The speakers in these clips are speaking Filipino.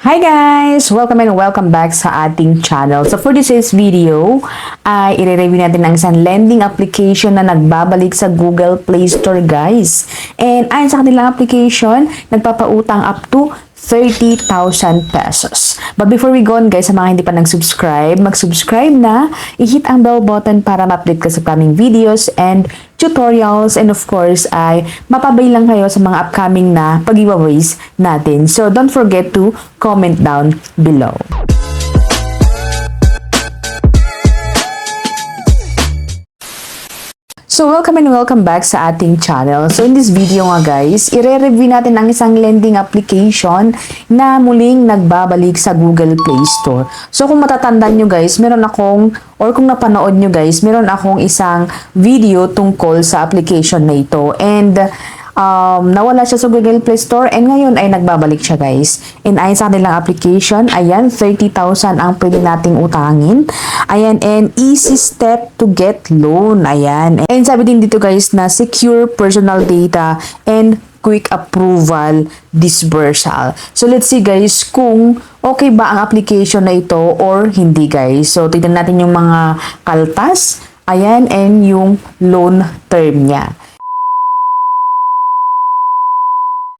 Hi guys! Welcome and welcome back sa ating channel. So for today's video, ay i-review natin ang isang lending application na nagbabalik sa Google Play Store guys. And ayon sa kanilang application, nagpapautang up to 30,000 pesos. But before we go on guys, sa mga hindi pa nag-subscribe, mag-subscribe na, i-hit ang bell button para ma-update ka sa upcoming videos and tutorials, and of course ay mapabay lang kayo sa mga upcoming na pag-giveaways natin. So don't forget to comment down below. So, welcome and welcome back sa ating channel. So, in this video nga guys, i-review natin ang isang lending application na muling nagbabalik sa Google Play Store. So, kung matatandaan nyo guys, meron akong, or kung napanood nyo guys, meron akong isang video tungkol sa application na ito. And, nawala siya sa Google Play Store and ngayon ay nagbabalik siya guys. And ayon sa kanilang application, ayan, 30,000 ang pwede nating utangin. Ayan, and easy step to get loan. Ayan. And sabi din dito guys na secure personal data and quick approval disbursal. So let's see guys kung okay ba ang application na ito or hindi guys. So tignan natin yung mga kaltas. Ayan, and yung loan term niya.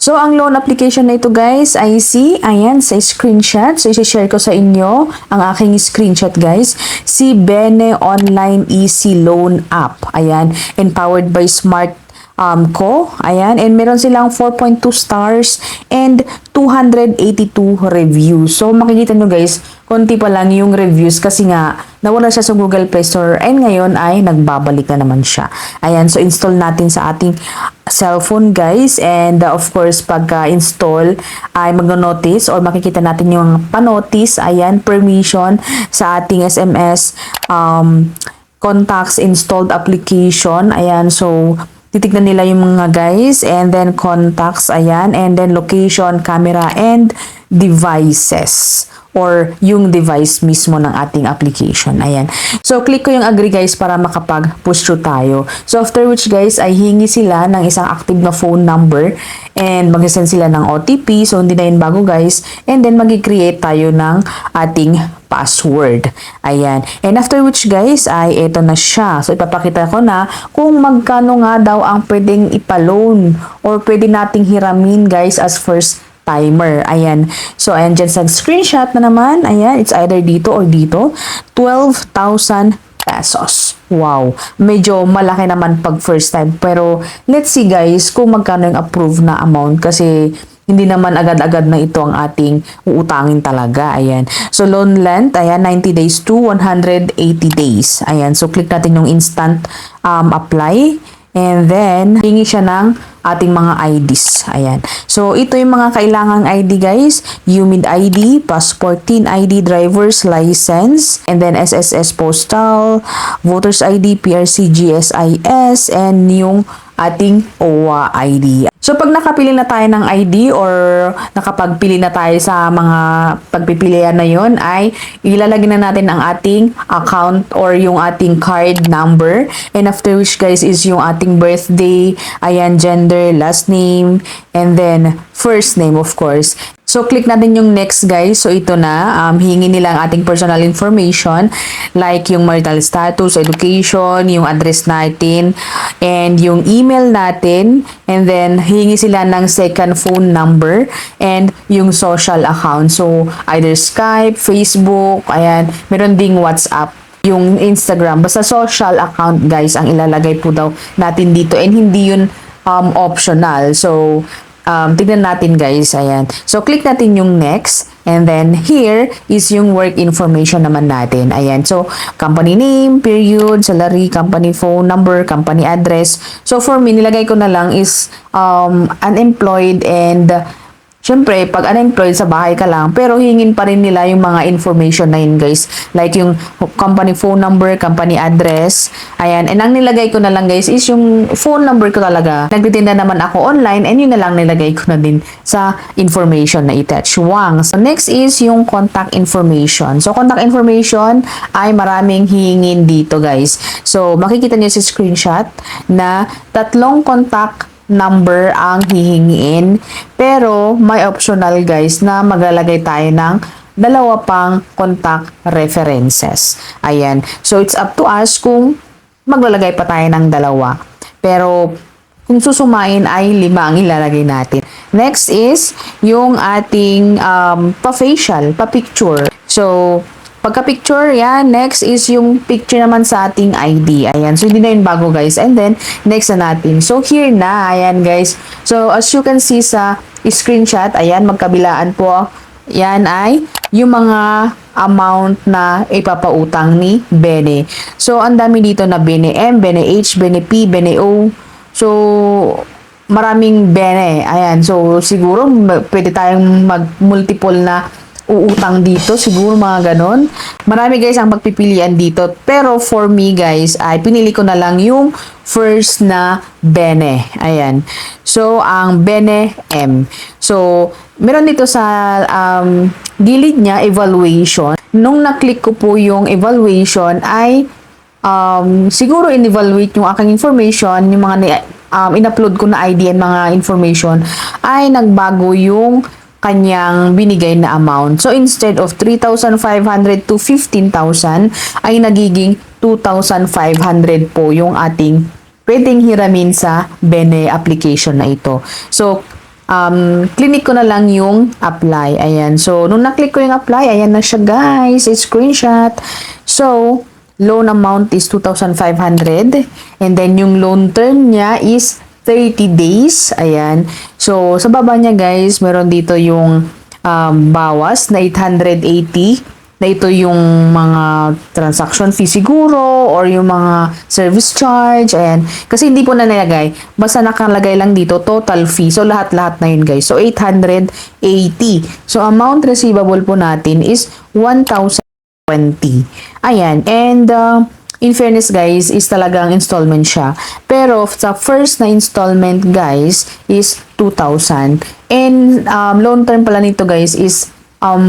So, ang loan application na ito guys, I see, ayan, sa screenshot. So, isi-share ko sa inyo ang aking screenshot guys. Si Bene Online Easy Loan App. Ayan, empowered by Smart Co. Ayan, and meron silang 4.2 stars and 282 reviews. So, makikita nyo guys, konti pa lang yung reviews kasi nga nawala siya sa Google Play Store and ngayon ay nagbabalik na naman siya. Ayan, so install natin sa ating cellphone guys, and of course pagka-install ay mag-notice or makikita natin yung pa-notice, ayan, permission sa ating SMS contacts installed application. Ayan, so titignan nila yung mga guys, and then contacts, ayan, and then location, camera, and devices or yung device mismo ng ating application. Ayan. So, click ko yung agree guys para makapag-push through tayo. So, after which guys, ay hingi sila ng isang active na phone number and mag-send sila ng OTP. So, hindi na yun bago guys. And then, mag-create tayo ng ating password. Ayan. And after which guys, ay eto na siya. So, ipapakita ko na kung magkano nga daw ang pwedeng ipaloan or pwede nating hiramin guys as first timer. Ayan. So, ayan dyan sa screenshot na naman. Ayan. It's either dito or dito. 12,000 pesos. Wow. Medyo malaki naman pag first time. Pero, let's see guys kung magkano yung approved na amount. Kasi, hindi naman agad-agad na ito ang ating uutangin talaga. Ayan. So, loan length, ayan, 90 days to 180 days. Ayan. So, click natin yung instant apply. And then, hingi siya ng ating mga IDs. Ayan. So, ito yung mga kailangang ID guys. UMID ID, passport, TIN ID, driver's license, and then SSS postal, voter's ID, PRC, GSIS, and yung ating OWA ID. So, pag nakapili na tayo ng ID or nakapagpili na tayo sa mga pagpipilian na yon, ay ilalagay na natin ang ating account or yung ating card number. And after which guys is yung ating birthday, ayan, gender, last name, and then first name of course. So, click natin yung next guys. So, ito na. Hingi nila ang ating personal information like yung marital status, education, yung address natin, and yung email natin. And then, hingi sila ng second phone number and yung social account. So, either Skype, Facebook, ayan. Meron ding WhatsApp, yung Instagram. Basta social account guys ang ilalagay po daw natin dito. And hindi yun optional. So, tignan natin guys, ayan. So, click natin yung next. And then, here is yung work information naman natin. Ayan. So, company name, period, salary, company phone number, company address. So, for me, nilagay ko na lang is unemployed and syempre, pag unemployed sa bahay ka lang, pero hingin pa rin nila yung mga information na yun guys. Like yung company phone number, company address. Ayan. And ang nilagay ko na lang guys is yung phone number ko talaga. Nagtitinda naman ako online and yun na lang nilagay ko na din sa information na attach. Wang. So next is yung contact information. So contact information ay maraming hingin dito guys. So makikita niyo sa screenshot na tatlong contact number ang hihingiin. Pero may optional guys na maglalagay tayo ng dalawa pang contact references. Ayan. So it's up to us kung maglalagay pa tayo ng dalawa. Pero kung susumain ay 5 ang ilalagay natin. Next is yung ating pa-facial, pa-picture. So, pagka-picture, yan. Next is yung picture naman sa ating ID. Ayan. So, hindi na yun bago, guys. And then, next na natin. So, here na. Ayan, guys. So, as you can see sa screenshot, ayan, magkabilaan po. Yan ay yung mga amount na ipapautang ni Bene. So, ang dami dito na Bene M, Bene H, Bene P, Bene O. So, maraming Bene. Ayan. So, siguro pwede tayong mag-multiple na uutang dito. Siguro mga ganon. Marami guys ang magpipilian dito. Pero for me guys, ay pinili ko na lang yung first na Bene. Ayan. So, ang Bene M. So, meron dito sa gilid niya, evaluation. Nung na-click ko po yung evaluation ay siguro in-evaluate yung aking information, yung mga in-upload ko na ID and mga information, ay nagbago yung kanyang binigay na amount. So, instead of 3,500 to 15,000, ay nagiging 2,500 po yung ating pwedeng hiramin sa Bene application na ito. So, clinic ko na lang yung apply. Ayan. So, nung na-click ko yung apply, ayan na siya guys. Screenshot. So, loan amount is 2,500 and then yung loan term niya is 30 days. Ayan. So, sa baba niya guys, meron dito yung bawas na 880 na ito yung mga transaction fee siguro or yung mga service charge. Ayan. Kasi hindi po na nilagay. Basta nakalagay lang dito total fee. So, lahat-lahat na yun guys. So, 880. So, amount receivable po natin is 1,020. Ayan. And, in fairness guys, is talagang installment siya. Pero, sa first na installment guys, is 2,000. And, loan term pala nito guys is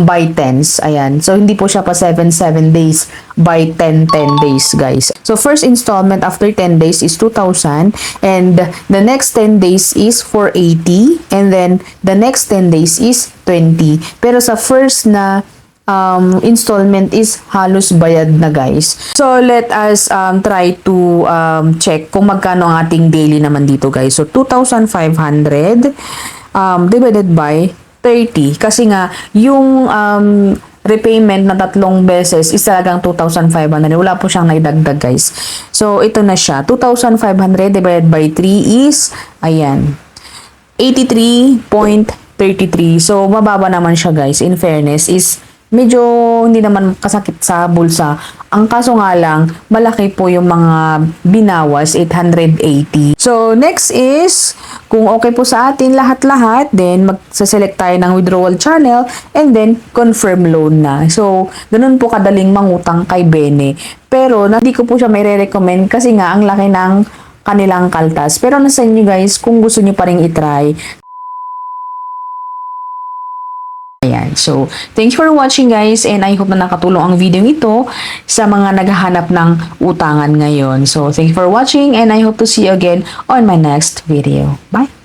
by 10s. Ayan. So, hindi po siya pa 7 days. By 10 days, guys. So, first installment after 10 days is 2,000. And the next 10 days is 480. And then, the next 10 days is 20. Pero sa first na installment is halos bayad na guys. So, let us try to check kung magkano ang ating daily naman dito guys. So, 2,500 divided by 30. Kasi nga, yung repayment na 3 beses is talagang 2,500. Wala po siyang naidagdag guys. So, ito na siya. 2,500 divided by 3 is, ayan, 83.33. So, mababa naman siya guys. In fairness, is medyo hindi naman kasakit sa bulsa. Ang kaso nga lang, malaki po yung mga binawas, 880. So, next is, kung okay po sa atin lahat-lahat, then magsaselect tayo ng withdrawal channel and then confirm loan na. So, ganun po kadaling mangutang kay Bene. Pero, hindi ko po siya may re-recommend kasi nga, ang laki ng kanilang kaltas. Pero, nasa inyo guys, kung gusto nyo pa rin itry. Ayan. So, thanks for watching guys and I hope na nakatulong ang video ito sa mga naghahanap ng utangan ngayon. So, thank you for watching and I hope to see you again on my next video. Bye!